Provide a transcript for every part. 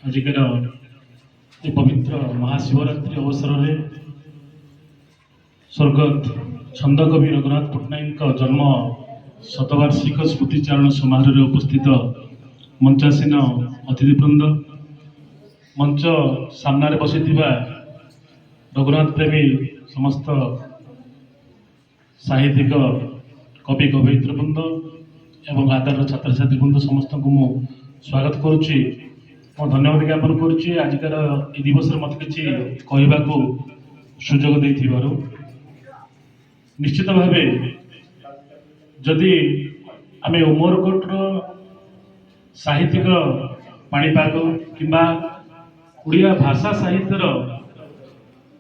आजिकार ये पवित्र महाशिवरात्रि अवसर में स्वर्गत छंदकवि रघुनाथ पट्टनायक जन्म शतवार्षिक स्मृतिचारण समारोह उपस्थित मंचासीन अतिथिवृंद मंच सामने बसी रघुनाथ प्रेमी समस्त साहित्यिक कवि कवयित्रीवृंद एवं आदर छात्र छात्रीवृंद समस्त को मु स्वागत करुच्ची धन्यवाद ज्ञापन करुच्ची आजिकार ये दिवस मत किसी कहवाक सुजोग देथिबारु निश्चित भाव जदि आम उमरकोटर साहित्यिक पाणीपाग किंबा उड़िया भाषा साहित्यर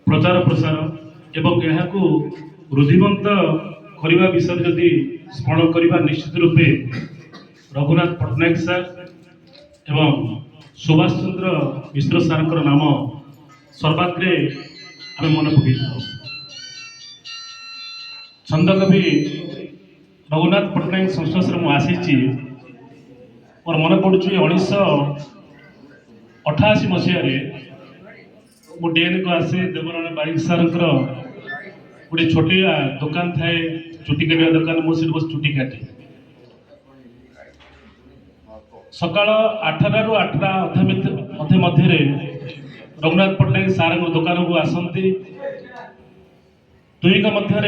प्रचार प्रसार एवं यहाँ रुधिवंत करने विषय जदि स्मरण करवा निश्चित रूपे रघुनाथ पट्टनायक सार एवं सुभाष चंद्र मिश्र सार नाम सर्वाग्रे आम मन पकई छंदकवि रघुनाथ पट्टनायक संस्पर्श में आसी मोर मन पड़ू 1988 मसीह मु डीएन को आसे देवनारायण बारिक सार गोटे छोटिया दुकान थाए चुटी काटिया दुकान मुझे बस चुटी काटे सकाल 8टा रु 8टा अधे मध्य रघुनाथ पट्टनायक सार दुकान को आसती दुई मध्य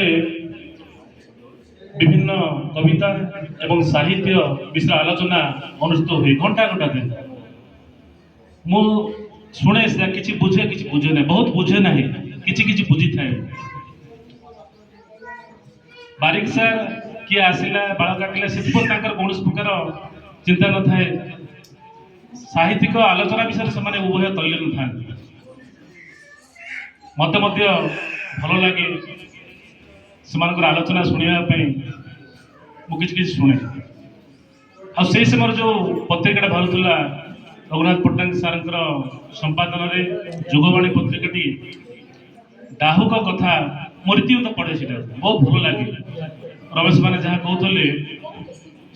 विभिन्न कविता एवं साहित्य विषय आलोचना अनुष्ठित हुए घंटा घंटा दिन मु शुणे कि बुझे कि बुझे ना बहुत बुझे ना कि बुझी थाए बारिक सार किए आसला बाल काटिला से कौन प्रकार चिंता न थाए साहित्यिक आलोचना विषय से उभय तल्लीन था मत भल लगे से आलोचना शुणापी मुझे शुणे आई समय जो पत्रिका बाहर रघुनाथ पट्टनायक सार संपादन में जुगवाणी पत्रिकाटी डाहुक कथा मृत्यु तो पढ़े से बहुत भल लगे रमेश मैंने जहाँ कहते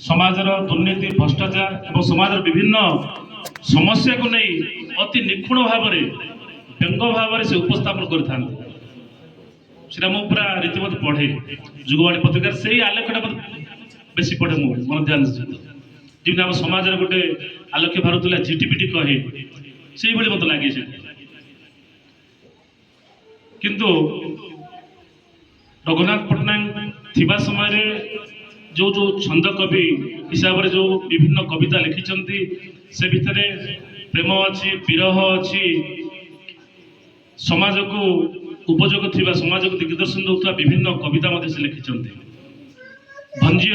समाजर दुर्नीति भ्रष्टाचार और समाजर विभिन्न समस्या को नहीं अति निखुण भाव व्यंग भाव से उपस्थापन कर पूरा रीतिमत पढ़े जुगवाणी पत्रिकार से ही आलेखटा बेसी पढ़े मुझे मन ध्यान जमी आम समाज गोटे आलोक्य बाहर झिटिपिटी कहे से मत लगे किंतु रघुनाथ पट्टनायक थिबा समय जो जो छंद कवि हिसाब से जो विभिन्न कविता लिखिं से भितर प्रेम अच्छी विरह अच्छी समाज को उपयोग थिबा समाज को दिग्दर्शन दूसरा विभिन्न कविता मध्य से लिखिं भंजीय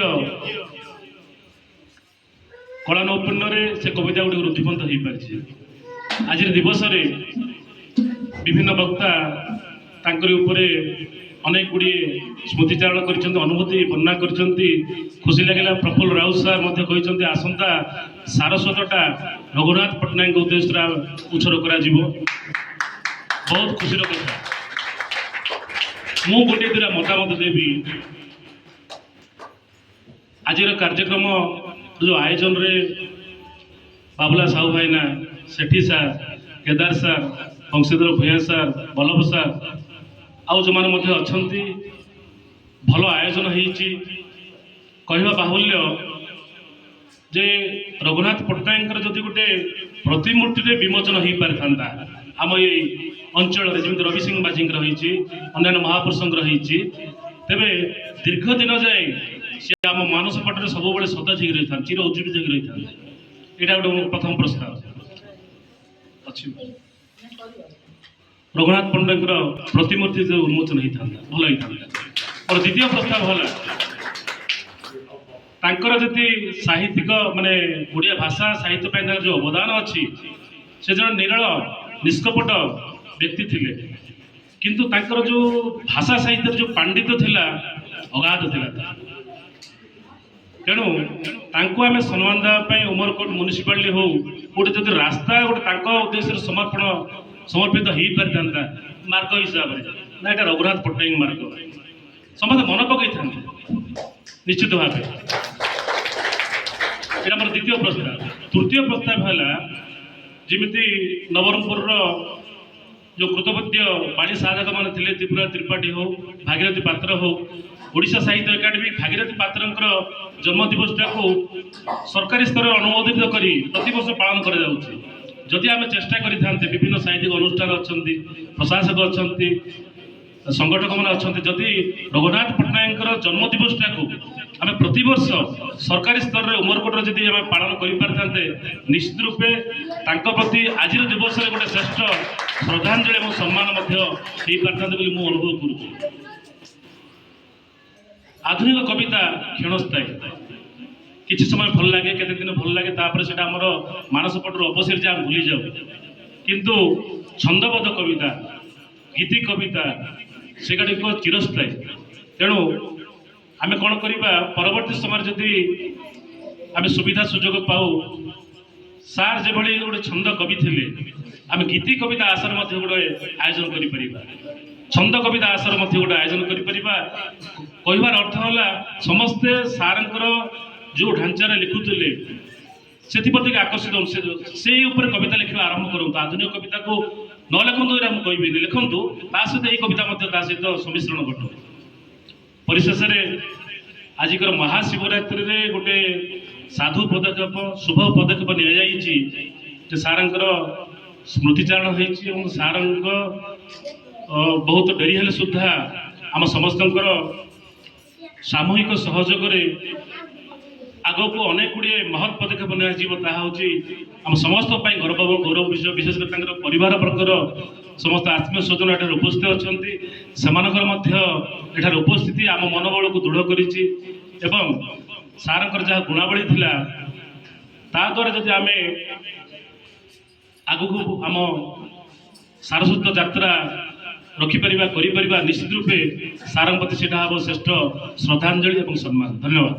कला नौपुण्य से कविता गुड़ी रुधिबंत हो पारे आज दिवस विभिन्न वक्ता तांकरी उपरे अनेक गुड़े स्मृतिचारण कर अनुभूति वर्णना कर खुशी लगे प्रफुल्ल राउत सार कहते आसंता सारस्वतटा रघुनाथ पट्टनायक उद्देश्य उछर कर बहुत खुशी कथा मु गोटे दुरा मतामत देवी आज कार्यक्रम जो आयोजन रे बाबुला साहू भाईना सेठी सार केदार सार वंशीधर भूया सार बल्लभ सार आउ जो मैंने अच्छा भल आयोजन होगा बाहुल्य जे रघुनाथ पट्टनायक जदि गोटे प्रतिमूर्ति विमोचन हो पारि था आम ये अंचल जमी रवि सिंह बाजी रही अन्य महापुरुषों रही तेरे दीर्घ दिन जाए सी आम मानस पटरे सब सतेज हो रही था चिर उज्जीवित हो रही था यहाँ गोटे प्रथम प्रस्ताव अच्छी रघुनाथ पट्टनायक प्रतिमूर्ति जो उन्मोचन होता भल होता और द्वितीय प्रस्ताव है जी साहित्यिक माने ओडिया भाषा साहित्य जो अवदान अच्छी से जन निरल निष्कपट व्यक्ति थिले किंतु तांकर जो भाषा साहित्य जो पांडित्य थिला अगाध थिला तेणु तांको आमे सम्मान देवाई उमरकोट म्युनिसिपालिटी हो गोटे जब रास्ता गोटे उद्देश्य समर्पित हो पारि था मार्ग हिसाब से ना यहाँ रघुनाथ पट्टनायक मार्ग समस्त मन पकई था निश्चित भाव यहाँ मोर द्वितीय प्रस्ताव तृतीय प्रस्ताव है ଯେମିତି ନବରଙ୍ଗପୁରର जो कृतज्ञ बाणी साधक मान थे त्रिपुरा त्रिपाठी हो भागीरथी पात्र हो ओडिशा साहित्य एकाडेमी भागीरथी पात्र जन्म दिवस को सरकारी स्तर अनुमोदित कर प्रति वर्ष पालन कर आम चेष्टा करते विभिन्न साहित्यिक अनुष्ठान अच्छा प्रशासक अच्छा संगठक मैंने अच्छा जदि रघुनाथ पट्टनायक जन्म दिवस को आम प्रति वर्ष सरकारी स्तर में उमरकोट जदि आम पालन कर निश्चित रूपे प्रति आज दिवस में गोटे श्रेष्ठ श्रद्धांजलि और सम्मान बोली अनुभव करुँ। आधुनिक कविता क्षणस्थायी किसी समय भल लगे केते दिन भल लगे तापर से आमर मानस पटर अवसर जा भूली जाऊ किंतु छंदबद्ध कविता गीति कविता सेटा चिरस्थायी तेणु आम कौन करवा परवर्ती समय जदि आम सुविधा सुजोग पाऊ सार जो गोटे छंद कवि थे आम गीति कविता आसर गोटे आयोजन कर छंद कविता आसर गोटे आयोजन कर अर्थ है समस्ते सार जो ढांचार लिखुले से आकर्षित से कविता लिखा आरंभ करूँ आधुनिक कविता को न लिखु कहि लिखु सहित यही कविता सहित सम्मिश्रण घटू। परिशेष आजिकर महाशिवरात्रि रे गोटे साधु पदक्षेप शुभ पदक्षेप नि सारंकर स्मृतिचारण हो सार बहुत डेरी हेले सुधा आम समस्त सामूहिक सहयोग आग को अनेक गुड़े महत् पदक्षेप निम समस्त गर्व गौरव विषय विशेषकर परिवार वर्गर समस्त आत्मीय स्वजन एठार उपस्थित अच्छा एठार उपस्थिति आम मनोबल को दृढ़ कर सारंकर जहाँ गुणावली थिला ता द्वारा जदि आम आग को आम सारस्वत यात्रा रखिपर कर निश्चित रूपे सारंग प्रति से श्रेष्ठ श्रद्धांजलि और सम्मान। धन्यवाद।